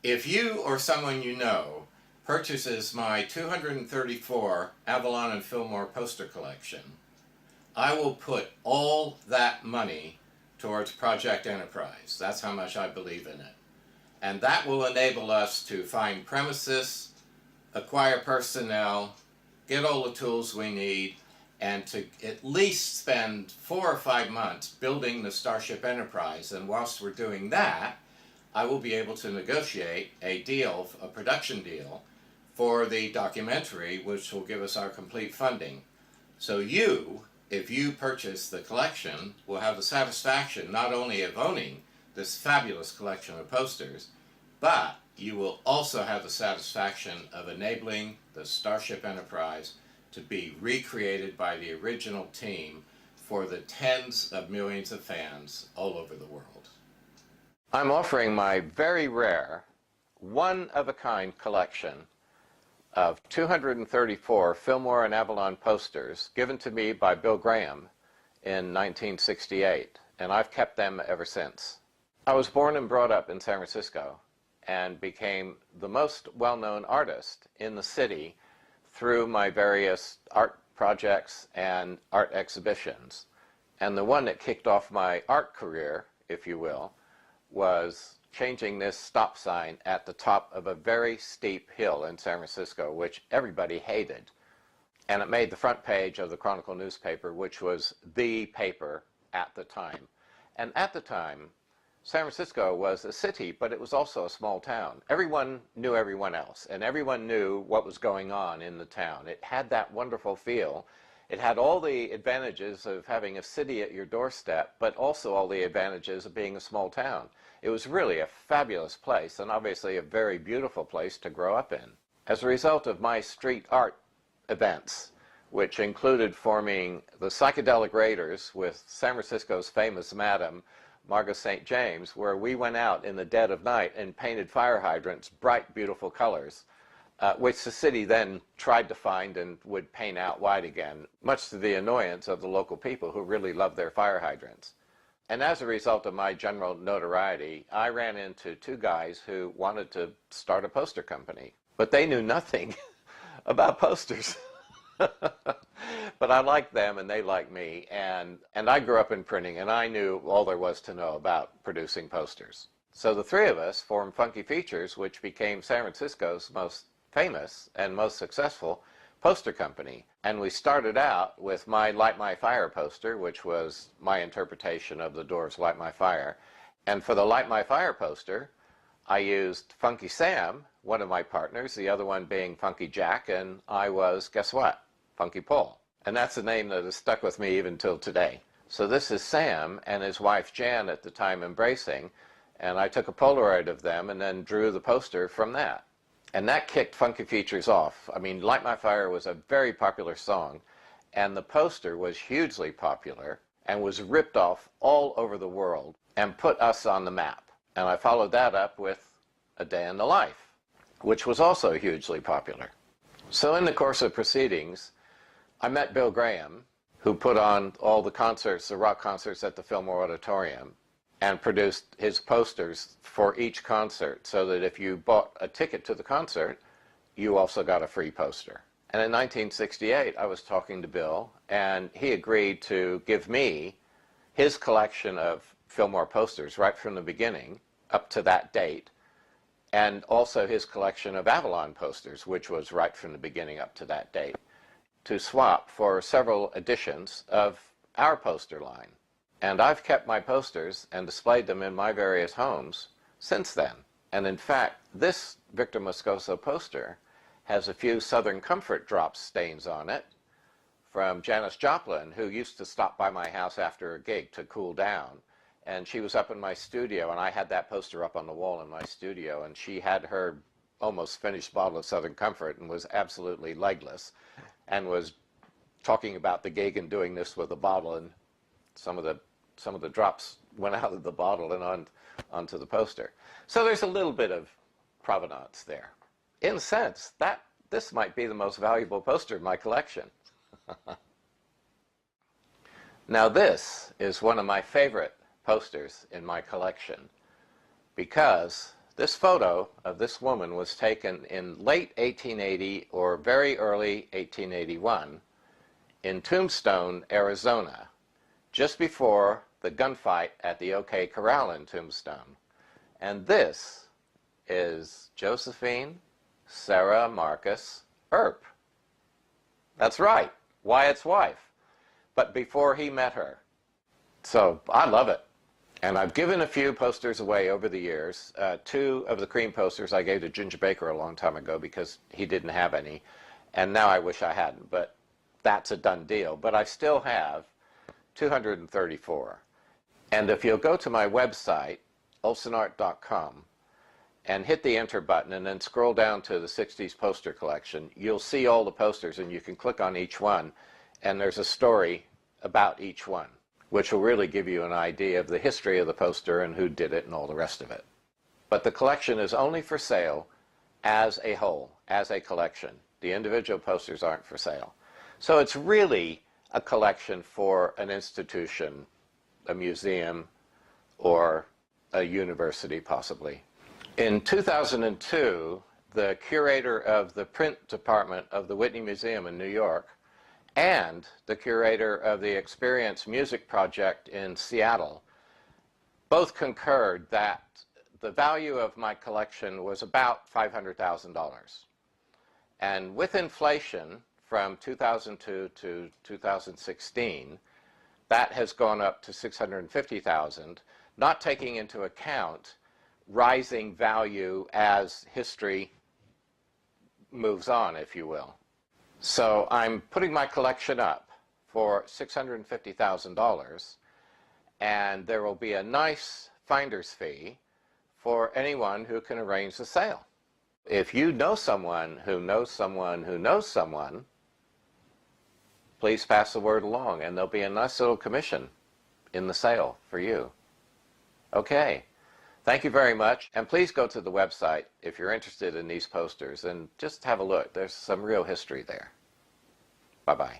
If you or someone you know purchases my 234 Avalon and Fillmore poster collection, I will put all that money towards Project Enterprise. That's how much I believe in it. And that will enable us to find premises, acquire personnel, get all the tools we need, and to at least spend 4 or 5 months building the Starship Enterprise. And whilst we're doing that, I will be able to negotiate a deal, a production deal, for the documentary, which will give us our complete funding. So you, if you purchase the collection, will have the satisfaction not only of owning this fabulous collection of posters, but you will also have the satisfaction of enabling the Starship Enterprise to be recreated by the original team for the tens of millions of fans all over the world. I'm offering my very rare, one-of-a-kind collection of 234 Fillmore and Avalon posters given to me by Bill Graham in 1968, and I've kept them ever since. I was born and brought up in San Francisco and became the most well-known artist in the city through my various art projects and art exhibitions. And the one that kicked off my art career, if you will, was changing this stop sign at the top of a very steep hill in San Francisco, which everybody hated. And it made the front page of the Chronicle newspaper, which was the paper at the time. And at the time, San Francisco was a city, but it was also a small town. Everyone knew everyone else, and everyone knew what was going on in the town. It had that wonderful feel. It had all the advantages of having a city at your doorstep, but also all the advantages of being a small town. It was really a fabulous place, and obviously a very beautiful place to grow up in. As a result of my street art events, which included forming the Psychedelic Raiders with San Francisco's famous madam, Margot St. James, where we went out in the dead of night and painted fire hydrants bright, beautiful colors, which the city then tried to find and would paint out white again, much to the annoyance of the local people who really loved their fire hydrants. And as a result of my general notoriety, I ran into two guys who wanted to start a poster company, but they knew nothing about posters. But I liked them and they liked me, and I grew up in printing and I knew all there was to know about producing posters. So the three of us formed Funky Features, which became San Francisco's most famous and most successful poster company. And we started out with my Light My Fire poster, which was my interpretation of the Doors' Light My Fire. And for the Light My Fire poster, I used Funky Sam, one of my partners, the other one being Funky Jack, and I was, guess what? Funky Paul. And that's a name that has stuck with me even till today. So this is Sam and his wife Jan at the time embracing, and I took a Polaroid of them and then drew the poster from that. And that kicked Funky Features off. I mean, Light My Fire was a very popular song, and the poster was hugely popular and was ripped off all over the world and put us on the map. And I followed that up with A Day in the Life, which was also hugely popular. So in the course of proceedings, I met Bill Graham, who put on all the concerts, the rock concerts at the Fillmore Auditorium, and produced his posters for each concert, so that if you bought a ticket to the concert, you also got a free poster. And in 1968, I was talking to Bill, and he agreed to give me his collection of Fillmore posters right from the beginning up to that date, and also his collection of Avalon posters, which was right from the beginning up to that date, to swap for several editions of our poster line. And I've kept my posters and displayed them in my various homes since then. And in fact, this Victor Moscoso poster has a few Southern Comfort drops stains on it from Janis Joplin, who used to stop by my house after a gig to cool down. And she was up in my studio, and I had that poster up on the wall in my studio, and she had her almost finished bottle of Southern Comfort and was absolutely legless and was talking about the gig and doing this with a bottle, and some of the drops went out of the bottle and onto the poster. So there's a little bit of provenance there. In a sense, this might be the most valuable poster in my collection. Now this is one of my favorite posters in my collection because This photo of this woman was taken in late 1880 or very early 1881 in Tombstone, Arizona, just before the gunfight at the OK Corral in Tombstone. And this is Josephine Sarah Marcus Earp. That's right, Wyatt's wife, but before he met her. So I love it. And I've given a few posters away over the years. 2 of the cream posters I gave to Ginger Baker a long time ago because he didn't have any. And now I wish I hadn't, but that's a done deal. But I still have 234. And if you'll go to my website, olsonart.com, and hit the enter button and then scroll down to the 60s poster collection, you'll see all the posters and you can click on each one and there's a story about each one, which will really give you an idea of the history of the poster and who did it and all the rest of it. But the collection is only for sale as a whole, as a collection. The individual posters aren't for sale. So it's really a collection for an institution, a museum, or a university possibly. In 2002, the curator of the print department of the Whitney Museum in New York and the curator of the Experience Music Project in Seattle both concurred that the value of my collection was about $500,000. And with inflation from 2002 to 2016, that has gone up to $650,000, not taking into account rising value as history moves on, if you will. So I'm putting my collection up for $650,000, and there will be a nice finder's fee for anyone who can arrange the sale. If you know someone who knows someone who knows someone, please pass the word along, and there'll be a nice little commission in the sale for you. Okay. Thank you very much, and please go to the website if you're interested in these posters and just have a look. There's some real history there. Bye-bye.